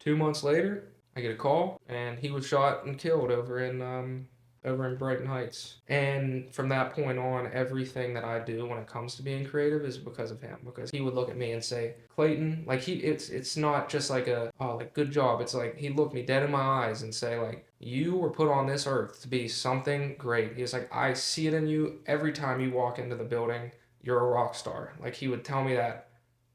2 months later, I get a call, and he was shot and killed over in Brighton Heights. And from that point on, everything that I do when it comes to being creative is because of him. Because he would look at me and say, Clayton, like it's not just like a oh like good job. It's like he looked me dead in my eyes and say like you were put on this earth to be something great. He was like, I see it in you every time you walk into the building. You're a rock star. Like he would tell me that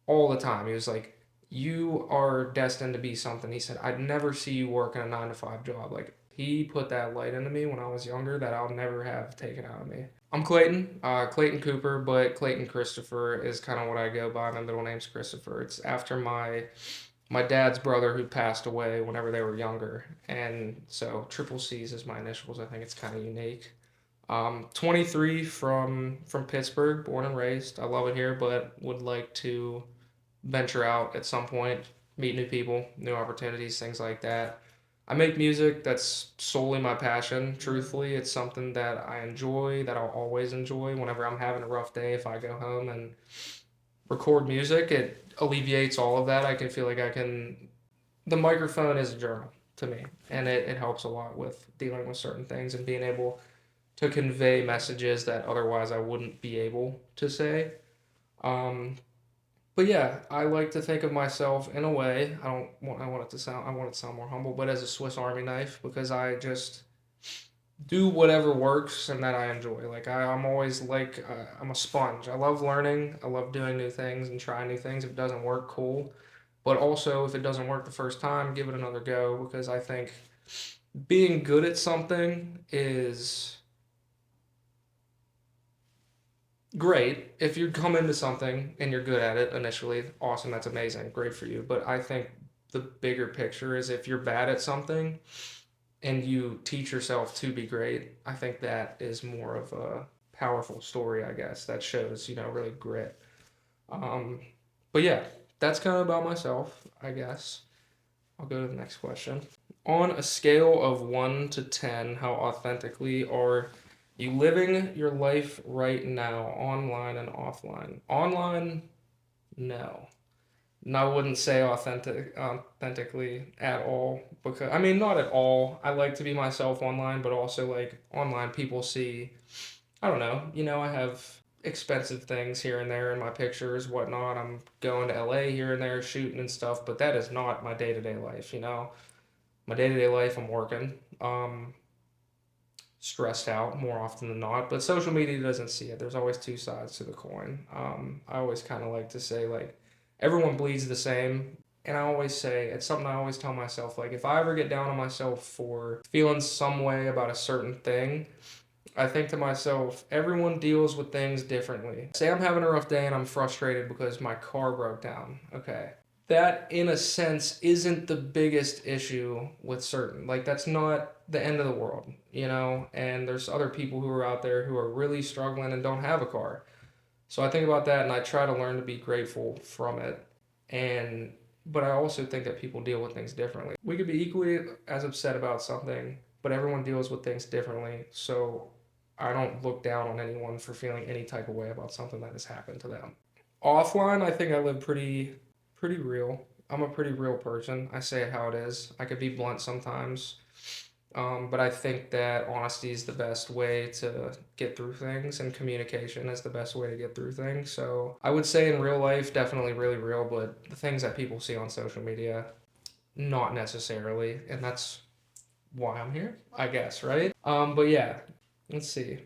all the time. He was like, you are destined to be something. He said, I'd never see you work in a 9 to 5 job. Like, he put that light into me when I was younger that I'll never have taken out of me. I'm Clayton, Clayton Cooper, but Clayton Christopher is kind of what I go by. My middle name's Christopher. It's after my dad's brother who passed away whenever they were younger, and so Triple C's is my initials. I think it's kind of unique. 23 from Pittsburgh, born and raised. I love it here, but would like to venture out at some point, meet new people, new opportunities, things like that. I make music that's solely my passion. Truthfully, it's something that I enjoy, that I'll always enjoy. Whenever I'm having a rough day, if I go home and record music, it alleviates all of that. I can feel like I can. The microphone is a journal to me, and it helps a lot with dealing with certain things and being able to convey messages that otherwise I wouldn't be able to say. Um, but yeah, I like to think of myself in a way. I want it to sound more humble, but as a Swiss Army knife because I just do whatever works and that I enjoy. I'm always like I'm a sponge. I love learning. I love doing new things and trying new things. If it doesn't work, cool. But also, if it doesn't work the first time, give it another go because I think being good at something is great. If you come into something and you're good at it initially, awesome, that's amazing, great for you. But I think the bigger picture is if you're bad at something and you teach yourself to be great, I think that is more of a powerful story, I guess, that shows, really grit. Um, but yeah, that's kind of about myself, I guess. I'll go to the next question. On a scale of 1 to 10, how authentically are you living your life right now, online and offline? Online, no. And I wouldn't say authentically at all because I mean not at all. I like to be myself online, but also like online people see I don't know, I have expensive things here and there in my pictures, whatnot. I'm going to LA here and there shooting and stuff, but that is not my day-to-day life. My day-to-day life I'm working. Stressed out more often than not, but social media doesn't see it. There's always two sides to the coin. I always kind of like to say like everyone bleeds the same, and I always say it's something I always tell myself like if I ever get down on myself for feeling some way about a certain thing, I think to myself, everyone deals with things differently. Say I'm having a rough day and I'm frustrated because my car broke down. Okay. That, in a sense, isn't the biggest issue with certain. Like, that's not the end of the world. And there's other people who are out there who are really struggling and don't have a car. So I think about that and I try to learn to be grateful from it. And, but I also think that people deal with things differently. We could be equally as upset about something, but everyone deals with things differently. So I don't look down on anyone for feeling any type of way about something that has happened to them. Offline, I think I live pretty real. I'm a pretty real person. I say it how it is. I could be blunt sometimes, but I think that honesty is the best way to get through things, and communication is the best way to get through things. So I would say in real life, definitely really real, but the things that people see on social media, not necessarily, and that's why I'm here, I guess, right? But yeah, let's see.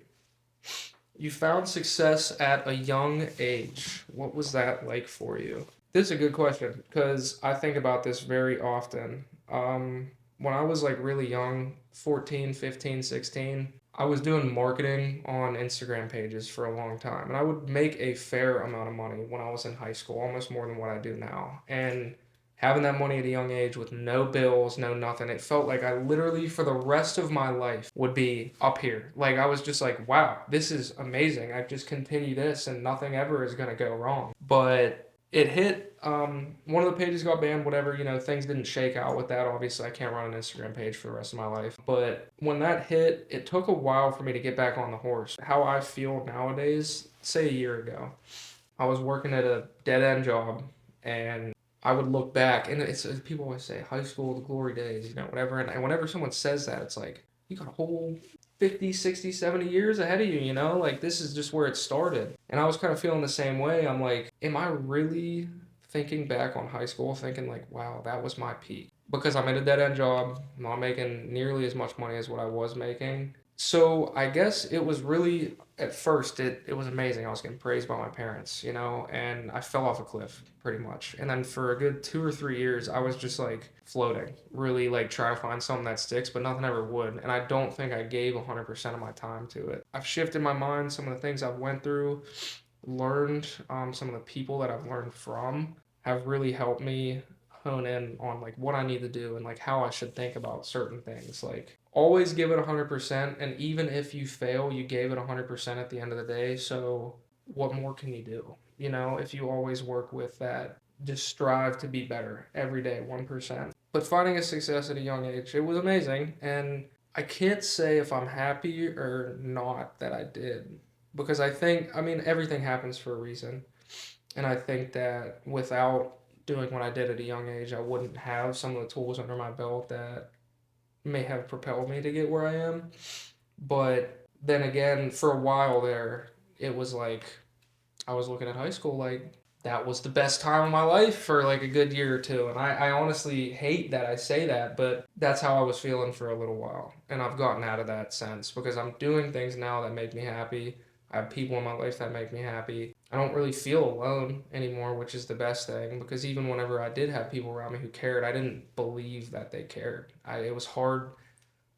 You found success at a young age. What was that like for you? This is a good question because I think about this very often. When I was like really young, 14, 15, 16, I was doing marketing on Instagram pages for a long time. And I would make a fair amount of money when I was in high school, almost more than what I do now. And having that money at a young age with no bills, no nothing, it felt like I literally for the rest of my life would be up here. Like I was just like, wow, this is amazing. I just continue this and nothing ever is gonna go wrong. But it hit one of the pages got banned, whatever, things didn't shake out with that. Obviously I can't run an Instagram page for the rest of my life. But when that hit, it took a while for me to get back on the horse. How I feel nowadays, say a year ago, I was working at a dead end job and I would look back, and it's people always say high school, the glory days, whatever. And whenever someone says that, it's like you got a whole 50, 60, 70 years ahead of you, like this is just where it started. And I was kind of feeling the same way. I'm like, am I really thinking back on high school, thinking like, wow, that was my peak? Because I'm in a dead end job, not making nearly as much money as what I was making. So I guess it was really at first it was amazing. I was getting praised by my parents, and I fell off a cliff pretty much. And then for a good 2 or 3 years, I was just like floating, really like trying to find something that sticks, but nothing ever would. And I don't think I gave 100% of my time to it. I've shifted my mind, some of the things I've went through, learned, some of the people that I've learned from have really helped me hone in on like what I need to do and like how I should think about certain things. Like always give it 100%, and even if you fail, you gave it 100% at the end of the day. So what more can you do? If you always work with that, just strive to be better every day, 1%. But finding a success at a young age, it was amazing, and I can't say if I'm happy or not that I did, because I mean, everything happens for a reason. And I think that without doing what I did at a young age, I wouldn't have some of the tools under my belt that may have propelled me to get where I am. But then again, for a while there, it was like I was looking at high school like that was the best time of my life for like a good year or two. And I honestly hate that I say that, but that's how I was feeling for a little while. And I've gotten out of that sense because I'm doing things now that make me happy. I have people in my life that make me happy. I don't really feel alone anymore, which is the best thing because even whenever I did have people around me who cared, I didn't believe that they cared. It was hard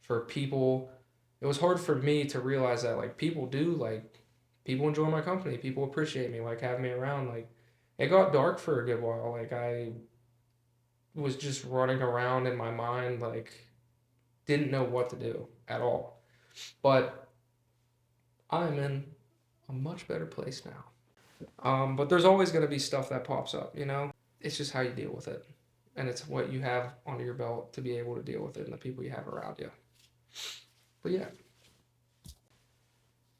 for people, it was hard for me to realize that like people do like people enjoy my company, people appreciate me, like have me around. Like it got dark for a good while. Like I was just running around in my mind, like didn't know what to do at all. But I'm in a much better place now. But there's always going to be stuff that pops up. It's just how you deal with it. And it's what you have under your belt to be able to deal with it and the people you have around you. But yeah,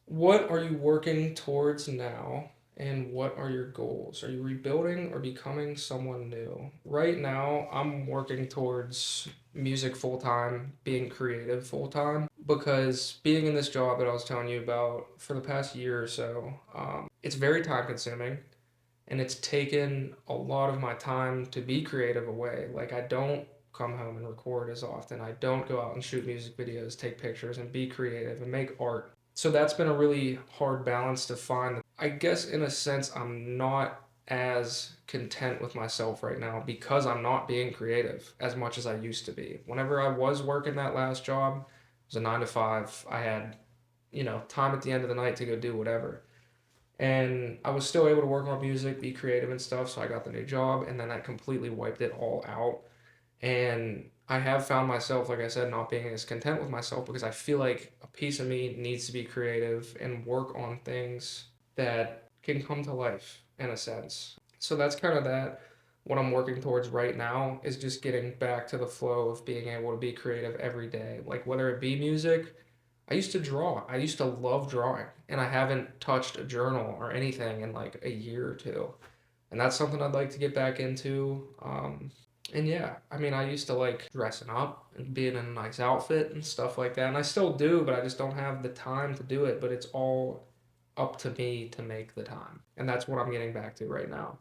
what are you working towards now, and what are your goals? Are you rebuilding or becoming someone new? Right now, I'm working towards music full time, being creative full time, because being in this job that I was telling you about for the past year or so, it's very time consuming and it's taken a lot of my time to be creative away. Like, I don't come home and record as often. I don't go out and shoot music videos, take pictures, and be creative and make art. So that's been a really hard balance to find. I guess in a sense, I'm not as content with myself right now because I'm not being creative as much as I used to be. Whenever I was working that last job, it was a 9 to 5. I had, time at the end of the night to go do whatever. And I was still able to work on music, be creative and stuff. So I got the new job, and then that completely wiped it all out. And I have found myself, like I said, not being as content with myself because I feel like a piece of me needs to be creative and work on things that can come to life in a sense. So that's kind of that. What I'm working towards right now is just getting back to the flow of being able to be creative every day. Like whether it be music, I used to draw. I used to love drawing, and I haven't touched a journal or anything in like a year or two. And that's something I'd like to get back into. And yeah, I mean, I used to like dressing up and being in a nice outfit and stuff like that. And I still do, but I just don't have the time to do it. But it's all up to me to make the time. And that's what I'm getting back to right now.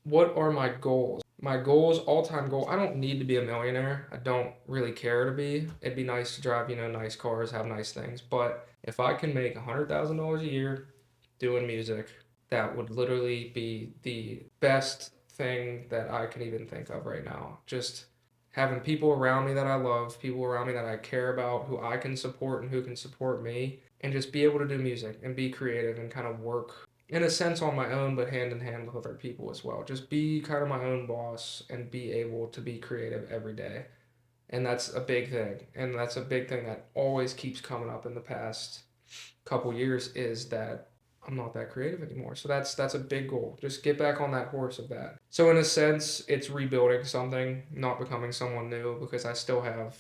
What are my goals? My goals, all time goal, I don't need to be a millionaire. I don't really care to be. It'd be nice to drive, nice cars, have nice things. But if I can make $100,000 a year doing music, that would literally be the best thing that I can even think of right now. Just having people around me that I love, people around me that I care about, who I can support and who can support me, and just be able to do music and be creative and kind of work in a sense on my own, but hand in hand with other people as well. Just be kind of my own boss and be able to be creative every day. And that's a big thing. And that's a big thing that always keeps coming up in the past couple years is that I'm not that creative anymore. So that's a big goal. Just get back on that horse of that. So in a sense, it's rebuilding something, not becoming someone new because I still have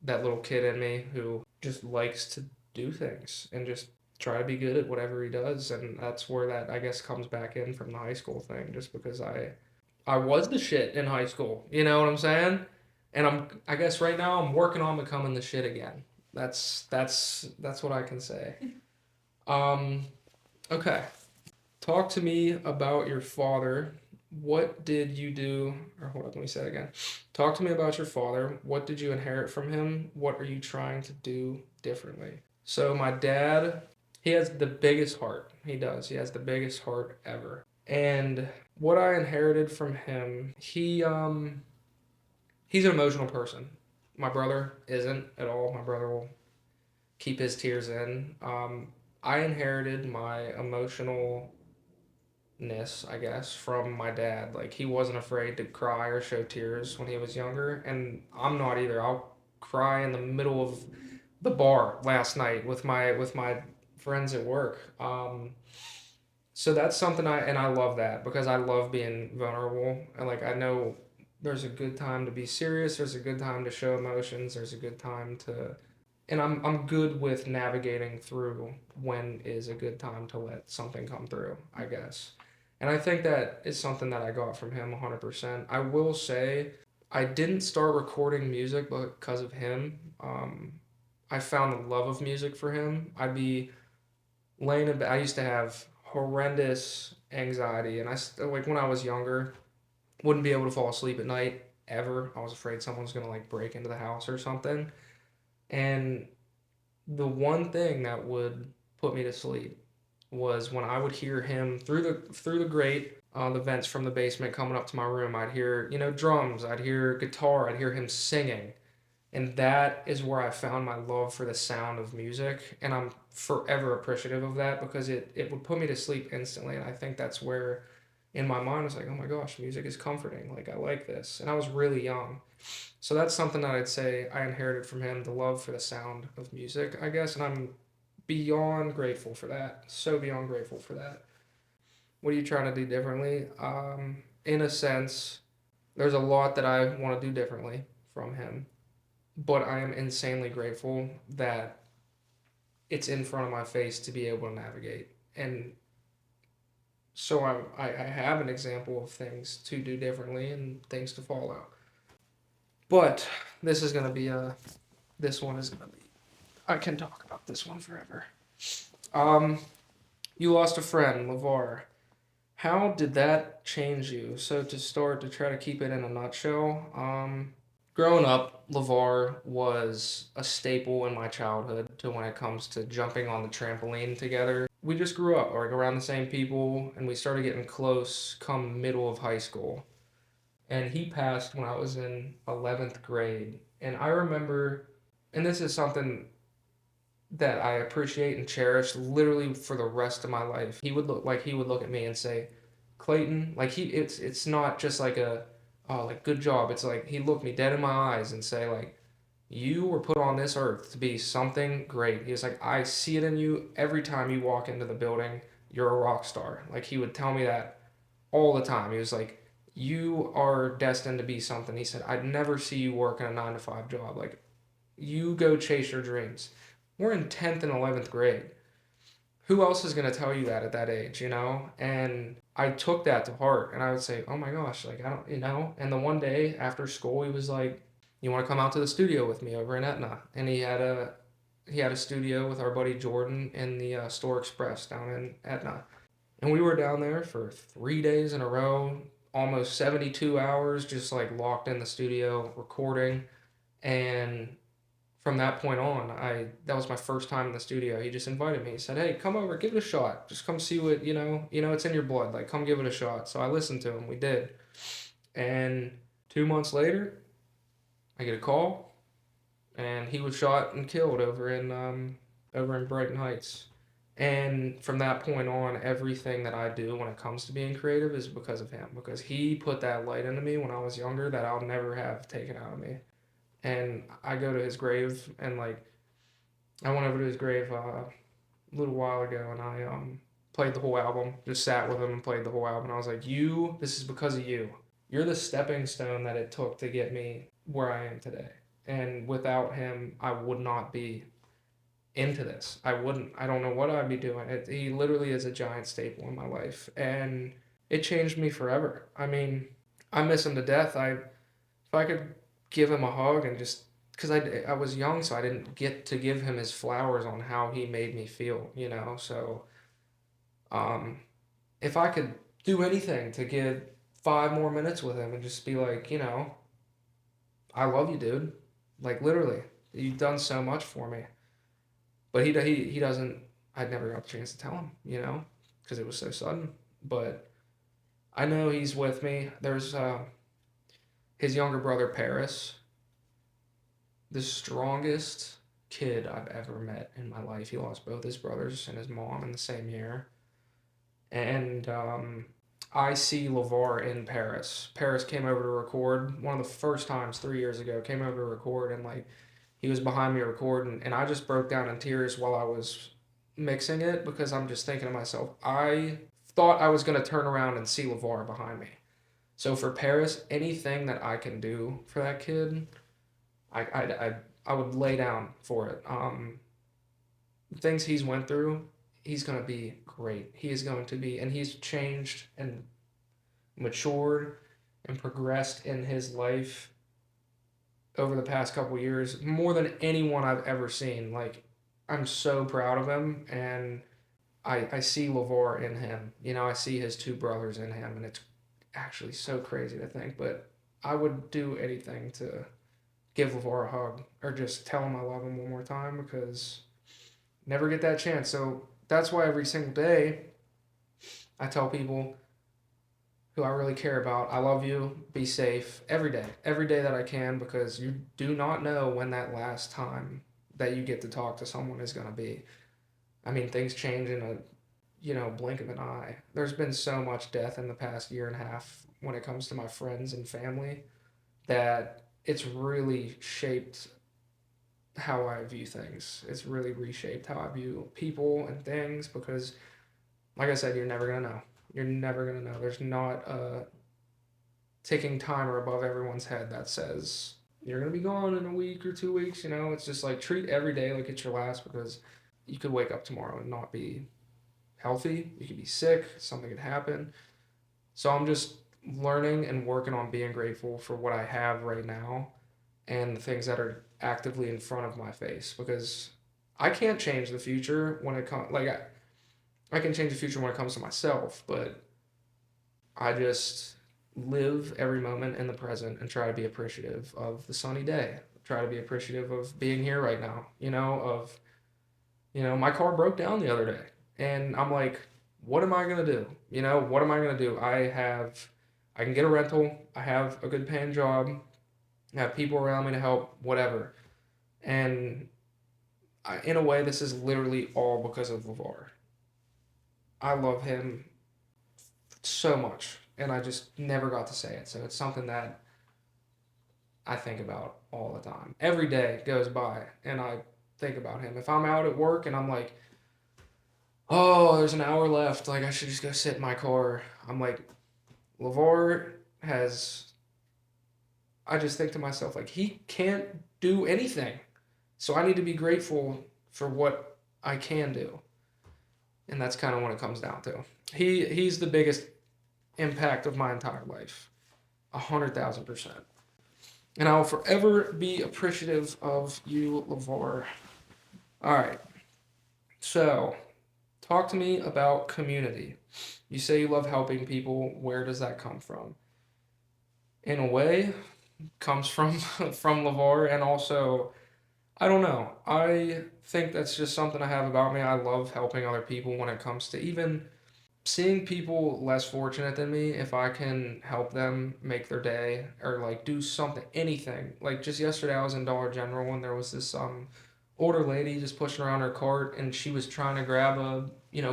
that little kid in me who just likes to do things and just try to be good at whatever he does. And that's where that I guess comes back in from the high school thing just because I I was the shit in high school. You know what I'm saying? And I guess right now I'm working on becoming the shit again. That's what I can say. Um, okay. Talk to me about your father. What did you do? Or hold on, let me say it again. Talk to me about your father. What did you inherit from him? What are you trying to do differently? So my dad, he has the biggest heart. He does. He has the biggest heart ever. And what I inherited from him, he's an emotional person. My brother isn't at all. My brother will keep his tears in. I inherited my emotionalness, I guess, from my dad. Like he wasn't afraid to cry or show tears when he was younger, and I'm not either. I'll cry in the middle of the bar last night with my friends at work. So that's something I love that because I love being vulnerable and like I know there's a good time to be serious, there's a good time to show emotions, there's a good time to and I'm good with navigating through when is a good time to let something come through, I guess. And I think that is something that I got from him 100%. I will say I didn't start recording music because of him. I found the love of music for him. I'd be laying in bed. I used to have horrendous anxiety, and like when I was younger, wouldn't be able to fall asleep at night ever. I was afraid someone's gonna like break into the house or something. And the one thing that would put me to sleep was when I would hear him through the grate, the vents from the basement coming up to my room. I'd hear drums, I'd hear guitar, I'd hear him singing, and that is where I found my love for the sound of music. And I'm forever appreciative of that because it would put me to sleep instantly. And I think that's where, in my mind, I was like, oh my gosh, music is comforting. Like, I like this. And I was really young. So that's something that I'd say I inherited from him, the love for the sound of music, I guess. And I'm beyond grateful for that. So beyond grateful for that. What are you trying to do differently? In a sense, there's a lot that I want to do differently from him, but I am insanely grateful that it's in front of my face to be able to navigate. And so I have an example of things to do differently and things to follow. But this is going to be this one is going to be, I can talk about this one forever. Um, you lost a friend, LeVar. How did that change you? So to start, to try to keep it in a nutshell, growing up, LeVar was a staple in my childhood to when it comes to jumping on the trampoline together. We just grew up like around the same people and we started getting close come middle of high school. And he passed when I was in 11th grade. And I remember, and this is something that I appreciate and cherish literally for the rest of my life. He would look at me and say, Clayton, like it's not just like a oh like good job. It's like he looked me dead in my eyes and say like you were put on this earth to be something great. He was like, I see it in you every time you walk into the building. You're a rock star. Like he would tell me that all the time. He was like, you are destined to be something. He said, I'd never see you work in a 9 to 5 job. Like you go chase your dreams. We're in 10th and 11th grade. Who else is going to tell you that at that age, you know? And I took that to heart and I would say, oh my gosh, like, I don't, you know? And the one day after school, he was like, you want to come out to the studio with me over in Etna? And he had a studio with our buddy Jordan in the Store Express down in Etna. And we were down there for 3 days in a row, almost 72 hours, just like locked in the studio recording. And from that point on, I that was my first time in the studio. He just invited me. He said, "Hey, come over, give it a shot. Just come see what it's in your blood. Like, come give it a shot." So I listened to him. We did, and 2 months later, I get a call, and he was shot and killed over in Brighton Heights. And from that point on, everything that I do when it comes to being creative is because of him. Because he put that light into me when I was younger that I'll never have taken out of me. And I go to his grave and like I went over to his grave a little while ago, and I played the whole album. Just sat with him and played the whole album. And I was like, "You, this is because of you. You're the stepping stone that it took to get me where I am today. And without him, I would not be into this. I wouldn't. I don't know what I'd be doing. He literally is a giant staple in my life, and it changed me forever. I mean, I miss him to death. If I could give him a hug and just because I was young, so I didn't get to give him his flowers on how he made me feel, you know. So um, if I could do anything to get 5 more minutes with him and just be like, you know, I love you, dude. Like literally, you've done so much for me. But he doesn't. I'd never got the chance to tell him, you know, because it was so sudden. But I know he's with me. There's his younger brother Paris, the strongest kid I've ever met in my life. He lost both his brothers and his mom in the same year. And I see LeVar in Paris. Paris came over to record one of the first times 3 years ago. Came over to record and like he was behind me recording, and I just broke down in tears while I was mixing it because I'm just thinking to myself, I thought I was gonna turn around and see LeVar behind me. So for Paris, anything that I can do for that kid, I would lay down for it. Things he's went through, he's gonna be great. He is going to be, and he's changed and matured and progressed in his life over the past couple years more than anyone I've ever seen. Like, I'm so proud of him, and I see LeVar in him. You know, I see his two brothers in him, and it's actually so crazy to think. But I would do anything to give LeVar a hug or just tell him I love him one more time because never get that chance. So that's why every single day I tell people who I really care about, I love you, be safe every day that I can, because you do not know when that last time that you get to talk to someone is going to be. I mean, things change in a, you know, blink of an eye. There's been so much death in the past year and a half when it comes to my friends and family that it's really shaped how I view things. It's really reshaped how I view people and things because, like I said, you're never going to know. You're never going to know. There's not a ticking timer above everyone's head that says you're going to be gone in a week or 2 weeks. You know, it's just like treat every day like it's your last because you could wake up tomorrow and not be healthy. You could be sick. Something could happen. So I'm just learning and working on being grateful for what I have right now and the things that are actively in front of my face because I can't change the future when it comes like I can change the future when it comes to myself, but I just live every moment in the present and try to be appreciative of the sunny day. Try to be appreciative of being here right now, you know, of you know, my car broke down the other day and I'm like, what am I going to do? You know, what am I going to do? I can get a rental. I have a good paying job. I have people around me to help, whatever. And in a way, this is literally all because of LeVar. I love him so much, and I just never got to say it. So it's something that I think about all the time. Every day goes by, and I think about him. If I'm out at work and I'm like, oh, there's an hour left, like I should just go sit in my car. I'm like, LeVar has. I just think to myself, like, he can't do anything. So I need to be grateful for what I can do. And that's kind of what it comes down to. He's the biggest impact of my entire life. 100,000%. And I will forever be appreciative of you, LeVar. All right. So, talk to me about community. You say you love helping people. Where does that come from? In a way, comes from from LeVar, and also I don't know. I think that's just something I have about me. I love helping other people when it comes to even seeing people less fortunate than me. If I can help them make their day or like do something, anything. Like just yesterday, I was in Dollar General and there was this older lady just pushing around her cart and she was trying to grab a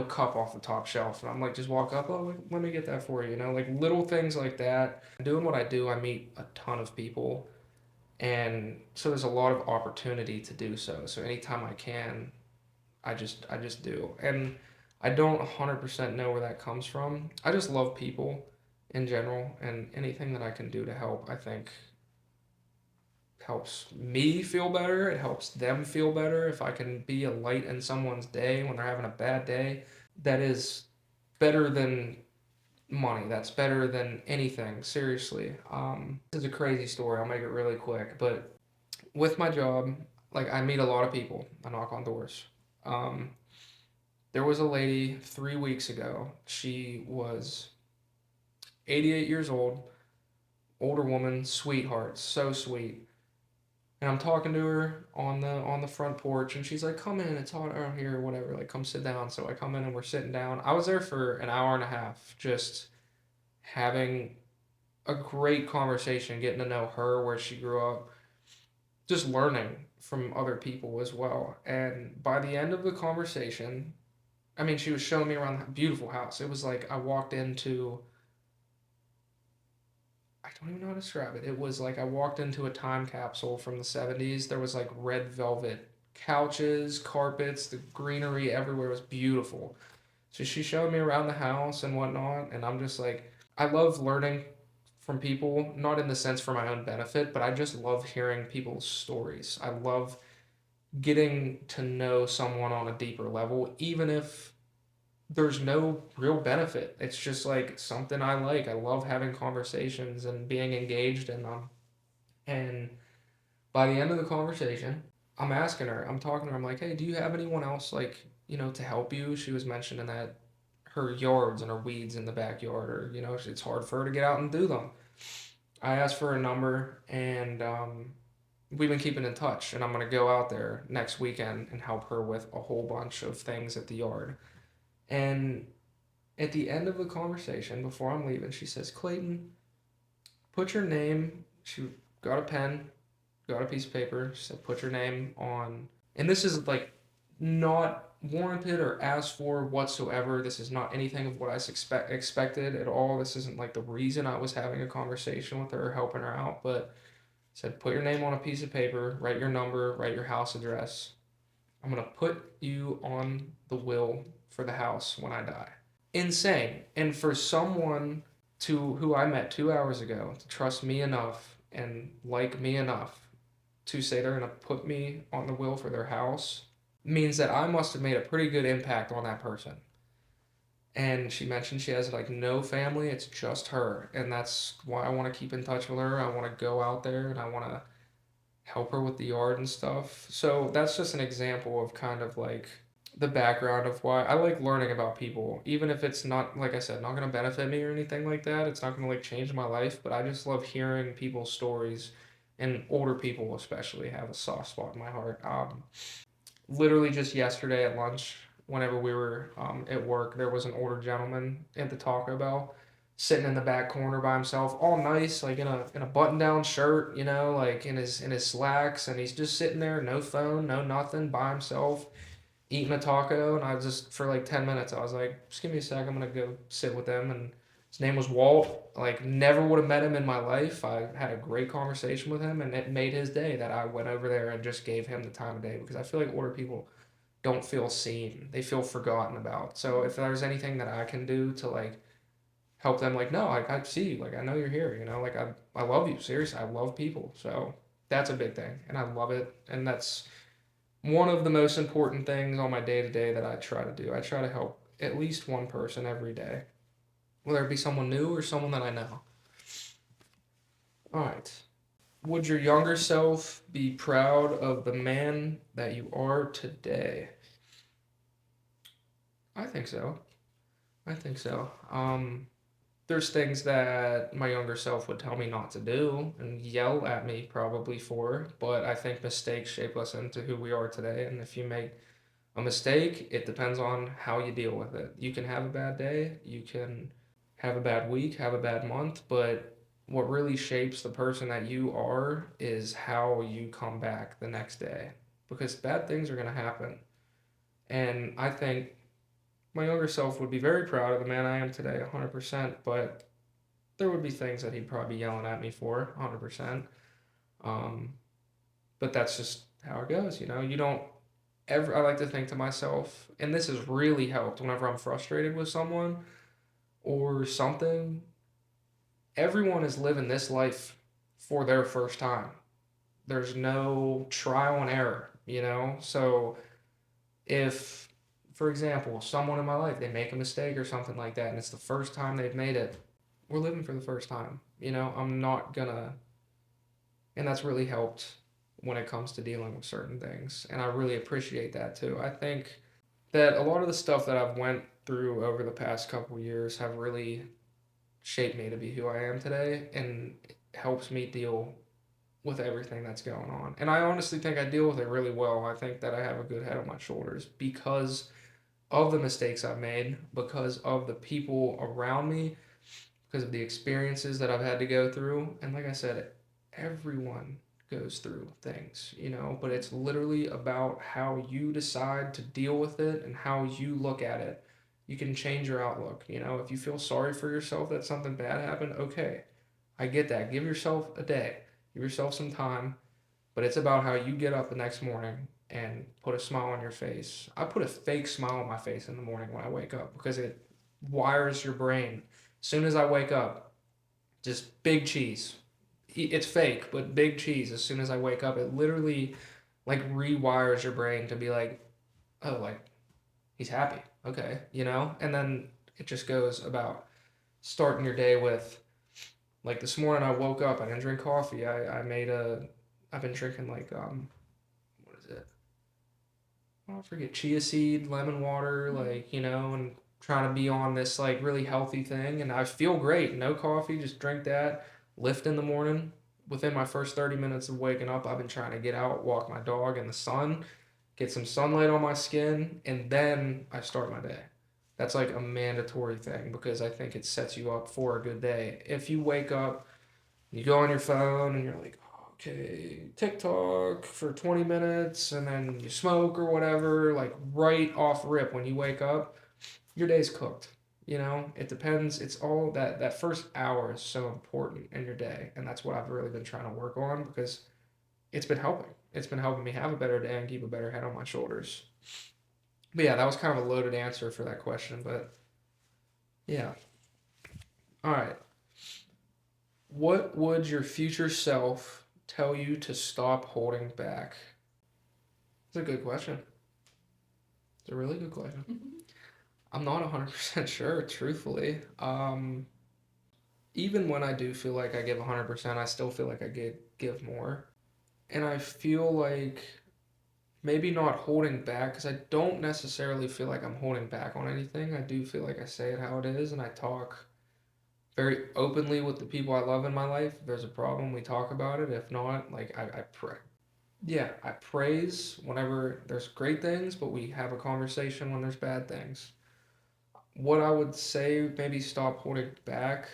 cup off the top shelf, and I'm like, just walk up, oh, let me get that for you. You know, like little things like that. Doing what I do, I meet a ton of people, and so there's a lot of opportunity to do so. So anytime I can, I just do. And I don't 100% know where that comes from. I just love people in general, and anything that I can do to help, I think helps me feel better. It helps them feel better. If I can be a light in someone's day when they're having a bad day, that is better than money. That's better than anything, seriously. This is a crazy story. I'll make it really quick. But with my job, like I meet a lot of people. I knock on doors. Um, there was a lady 3 weeks ago. She was 88 years old, older woman, sweetheart, so sweet. And I'm talking to her on the front porch, and she's like, "Come in, it's hot around here, whatever. Like, come sit down." So I come in, and we're sitting down. I was there for an hour and a half, just having a great conversation, getting to know her, where she grew up, just learning from other people as well. And by the end of the conversation, I mean, she was showing me around the beautiful house. It was like I walked into, I don't even know how to describe it. It was like I walked into a time capsule from the 70s. There was like red velvet couches, carpets, the greenery everywhere was beautiful. So she showed me around the house and whatnot, and I'm just like, I love learning from people, not in the sense for my own benefit, but I just love hearing people's stories. I love getting to know someone on a deeper level, even if there's no real benefit. It's just like something I like. I love having conversations and being engaged in them. And by the end of the conversation, I'm asking her, I'm talking to her, I'm like, hey, do you have anyone else, like, to help you? She was mentioning that her yards and her weeds in the backyard, or, it's hard for her to get out and do them. I asked for a number, and we've been keeping in touch, and I'm going to go out there next weekend and help her with a whole bunch of things at the yard. And at the end of the conversation, before I'm leaving, she says, Clayton, put your name. She got a pen, got a piece of paper. She said, put your name on. And this is like not warranted or asked for whatsoever. This is not anything of what I expected at all. This isn't like the reason I was having a conversation with her or helping her out, but said, put your name on a piece of paper, write your number, write your house address. I'm going to put you on the will for the house when I die. Insane. And for someone to who I met 2 hours ago to trust me enough and like me enough to say they're gonna put me on the will for their house means that I must have made a pretty good impact on that person. And she mentioned she has like no family, it's just her. And that's why I want to keep in touch with her. I want to go out there and I want to help her with the yard and stuff. So that's just an example of kind of like the background of why I like learning about people, even if it's not, like I said, not going to benefit me or anything like that. It's not going to like change my life, but I just love hearing people's stories, and older people especially have a soft spot in my heart. Literally just yesterday at lunch, whenever we were at work, there was an older gentleman at the Taco Bell sitting in the back corner by himself, all nice, like in a button down shirt, like in his slacks, and he's just sitting there, no phone, no nothing, by himself, eating a taco. And I was just for like 10 minutes, I was like, just give me a sec, I'm gonna go sit with them. And his name was Walt. Like never would have met him in my life. I had a great conversation with him, and it made his day that I went over there and just gave him the time of day, because I feel like older people don't feel seen. They feel forgotten about. So if there's anything that I can do to like help them, like, no, I see you, like I know you're here, like I love you. Seriously, I love people. So that's a big thing, and I love it. And that's one of the most important things on my day to day that I try to do. I try to help at least one person every day, whether it be someone new or someone that I know. All right. Would your younger self be proud of the man that you are today? I think so. I think so. There's things that my younger self would tell me not to do and yell at me probably for, but I think mistakes shape us into who we are today. And if you make a mistake, it depends on how you deal with it. You can have a bad day, you can have a bad week, have a bad month, but what really shapes the person that you are is how you come back the next day. Because bad things are going to happen. And I think my younger self would be very proud of the man I am today, 100%, but there would be things that he'd probably be yelling at me for, 100%. Um, but that's just how it goes, You don't ever, I like to think to myself, and this has really helped whenever I'm frustrated with someone or something. Everyone is living this life for their first time. There's no trial and error. So if for example, someone in my life, they make a mistake or something like that, and it's the first time they've made it. We're living for the first time. I'm not gonna, and that's really helped when it comes to dealing with certain things, and I really appreciate that too. I think that a lot of the stuff that I've went through over the past couple years have really shaped me to be who I am today, and helps me deal with everything that's going on. And I honestly think I deal with it really well. I think that I have a good head on my shoulders because of the mistakes I've made, because of the people around me, because of the experiences that I've had to go through. And like I said, everyone goes through things, but it's literally about how you decide to deal with it and how you look at it. You can change your outlook. If you feel sorry for yourself that something bad happened, okay, I get that. Give yourself a day, give yourself some time, but it's about how you get up the next morning and put a smile on your face. I put a fake smile on my face in the morning when I wake up because it wires your brain. As soon as I wake up, just big cheese. It's fake, but big cheese. As soon as I wake up, it literally like rewires your brain to be like, oh, like he's happy. Okay, And then it just goes about starting your day with, like this morning I woke up, I didn't drink coffee. I've been drinking like what is it? I forget, chia seed, lemon water, like, and trying to be on this like really healthy thing. And I feel great. No coffee, just drink that. Lift in the morning. Within my first 30 minutes of waking up, I've been trying to get out, walk my dog in the sun, get some sunlight on my skin, and then I start my day. That's like a mandatory thing because I think it sets you up for a good day. If you wake up, you go on your phone and you're like, okay, TikTok for 20 minutes and then you smoke or whatever, like right off rip when you wake up, your day's cooked. It depends. It's all that first hour is so important in your day. And that's what I've really been trying to work on because it's been helping. It's been helping me have a better day and keep a better head on my shoulders. But yeah, that was kind of a loaded answer for that question. But yeah. All right. What would your future self tell you to stop holding back? It's a good question. It's a really good question. I'm not 100% sure, truthfully. Even when I do feel like I give 100%, I still feel like I give more. And I feel like maybe not holding back because I don't necessarily feel like I'm holding back on anything. I do feel like I say it how it is and I talk very openly with the people I love in my life. If there's a problem, we talk about it. If not, like I pray. Yeah, I praise whenever there's great things, but we have a conversation when there's bad things. What I would say, maybe stop holding back,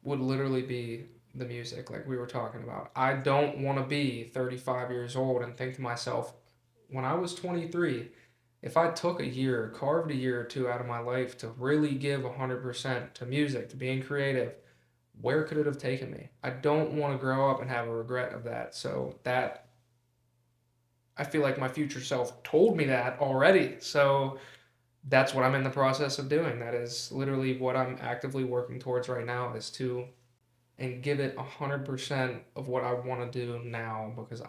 would literally be the music, like we were talking about. I don't want to be 35 years old and think to myself, when I was 23, if I took a year, carved a year or two out of my life to really give 100% to music, to being creative, where could it have taken me? I don't want to grow up and have a regret of that. So that, I feel like my future self told me that already. So that's what I'm in the process of doing. That is literally what I'm actively working towards right now is to and give it 100% of what I want to do now because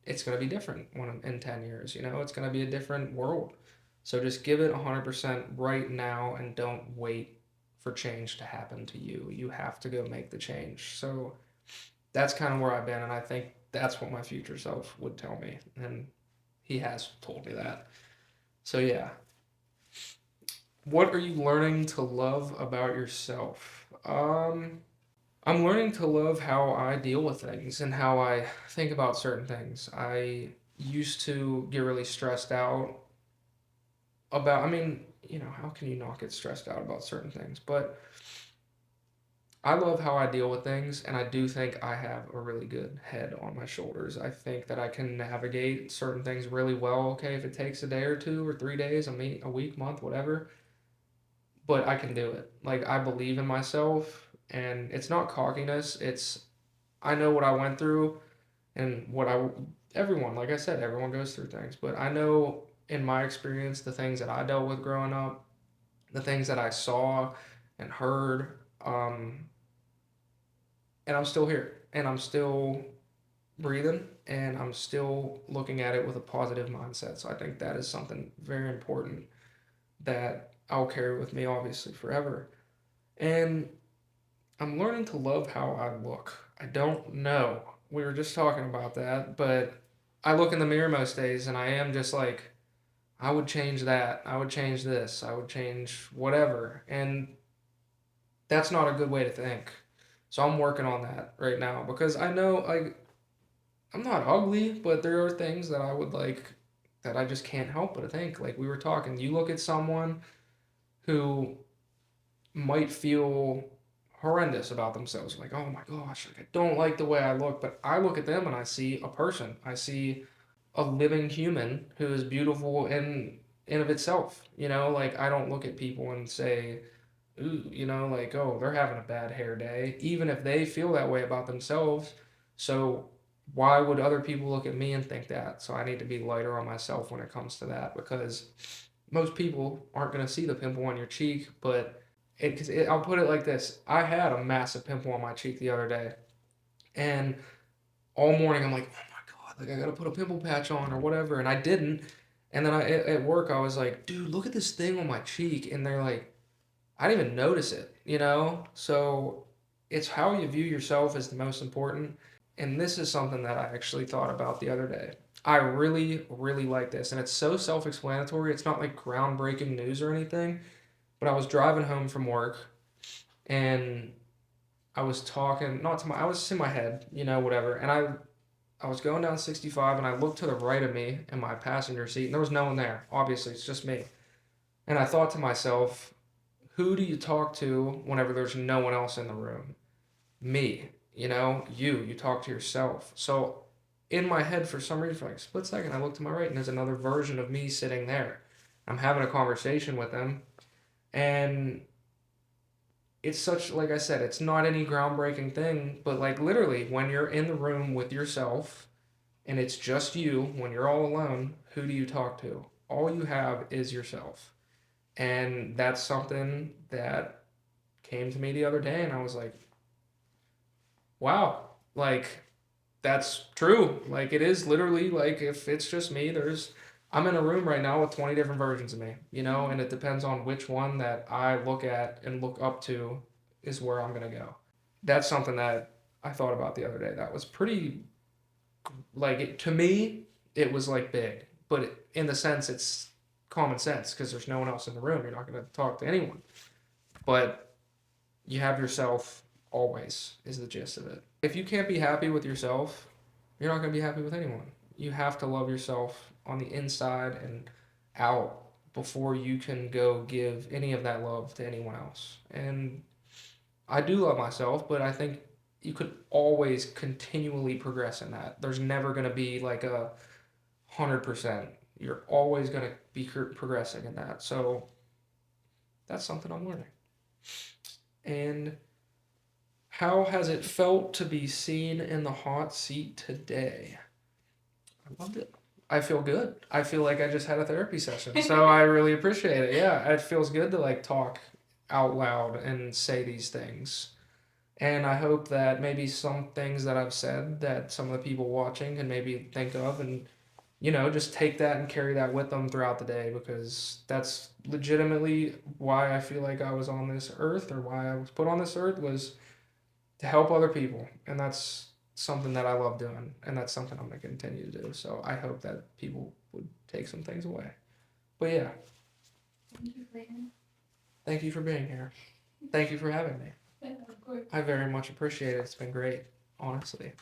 it's going to be different in 10 years, it's going to be a different world. So just give it 100% right now and don't wait for change to happen to you. You have to go make the change. So that's kind of where I've been, and I think that's what my future self would tell me, and he has told me that. So yeah, what are you learning to love about yourself? I'm learning to love how I deal with things and how I think about certain things. I used to get really stressed out about, I mean, how can you not get stressed out about certain things? But I love how I deal with things, and I do think I have a really good head on my shoulders. I think that I can navigate certain things really well. Okay, if it takes a day or 2 or 3 days, a week, month, whatever, but I can do it. Like, I believe in myself, and it's not cockiness. I know what I went through, and everyone, like I said, everyone goes through things, but I know in my experience the things that I dealt with growing up, the things that I saw and heard, and I'm still here, and I'm still breathing, and I'm still looking at it with a positive mindset. So I think that is something very important that I'll carry with me, obviously, forever. And I'm learning to love how I look. I don't know. We were just talking about that, but I look in the mirror most days and I am just like, I would change that. I would change this. I would change whatever. And that's not a good way to think. So I'm working on that right now because I know I'm not ugly, but there are things that I would like that I just can't help but think. Like we were talking, you look at someone who might feel horrendous about themselves, like, oh my gosh, like I don't like the way I look, but I look at them and I see a person. I see a living human who is beautiful in of itself. Like I don't look at people and say, ooh, like, oh, they're having a bad hair day, even if they feel that way about themselves. So why would other people look at me and think that? So I need to be lighter on myself when it comes to that because most people aren't going to see the pimple on your cheek, but I'll put it like this. I had a massive pimple on my cheek the other day, and all morning I'm like, oh my God, like I got to put a pimple patch on or whatever, and I didn't. And then at work, I was like, dude, look at this thing on my cheek. And they're like, I didn't even notice it. So it's how you view yourself is the most important. And this is something that I actually thought about the other day. I really, really like this. And it's so self explanatory. It's not like groundbreaking news or anything. But I was driving home from work and I was talking, not to my, I was just in my head, whatever. And I was going down 65 and I looked to the right of me in my passenger seat and there was no one there. Obviously, it's just me. And I thought to myself, who do you talk to whenever there's no one else in the room? Me. You talk to yourself. So in my head, for some reason, for like a split second, I look to my right and there's another version of me sitting there. I'm having a conversation with them. And it's such, like I said, it's not any groundbreaking thing, but like literally, when you're in the room with yourself and it's just you, when you're all alone, who do you talk to? All you have is yourself. And that's something that came to me the other day, and I was like, wow, like that's true. Like it is literally like if it's just me, I'm in a room right now with 20 different versions of me, and it depends on which one that I look at and look up to is where I'm gonna go. That's something that I thought about the other day. That was pretty, like to me, it was like big, but in the sense it's common sense because there's no one else in the room. You're not gonna talk to anyone, but you have yourself always is the gist of it. If you can't be happy with yourself, you're not going to be happy with anyone. You have to love yourself on the inside and out before you can go give any of that love to anyone else. And I do love myself, but I think you could always continually progress in that. There's never going to be like 100%. You're always going to be progressing in that. So that's something I'm learning. And how has it felt to be seen in the hot seat today? I loved it. I feel good. I feel like I just had a therapy session. So I really appreciate it. Yeah, it feels good to like talk out loud and say these things. And I hope that maybe some things that I've said that some of the people watching can maybe think of and just take that and carry that with them throughout the day because that's legitimately why I feel like I was on this earth or why I was put on this earth was to help other people. And that's something that I love doing. And that's something I'm going to continue to do. So I hope that people would take some things away. But yeah. Thank you, Clayton. Thank you for being here. Thank you for having me. Yeah, of course. I very much appreciate it. It's been great, honestly.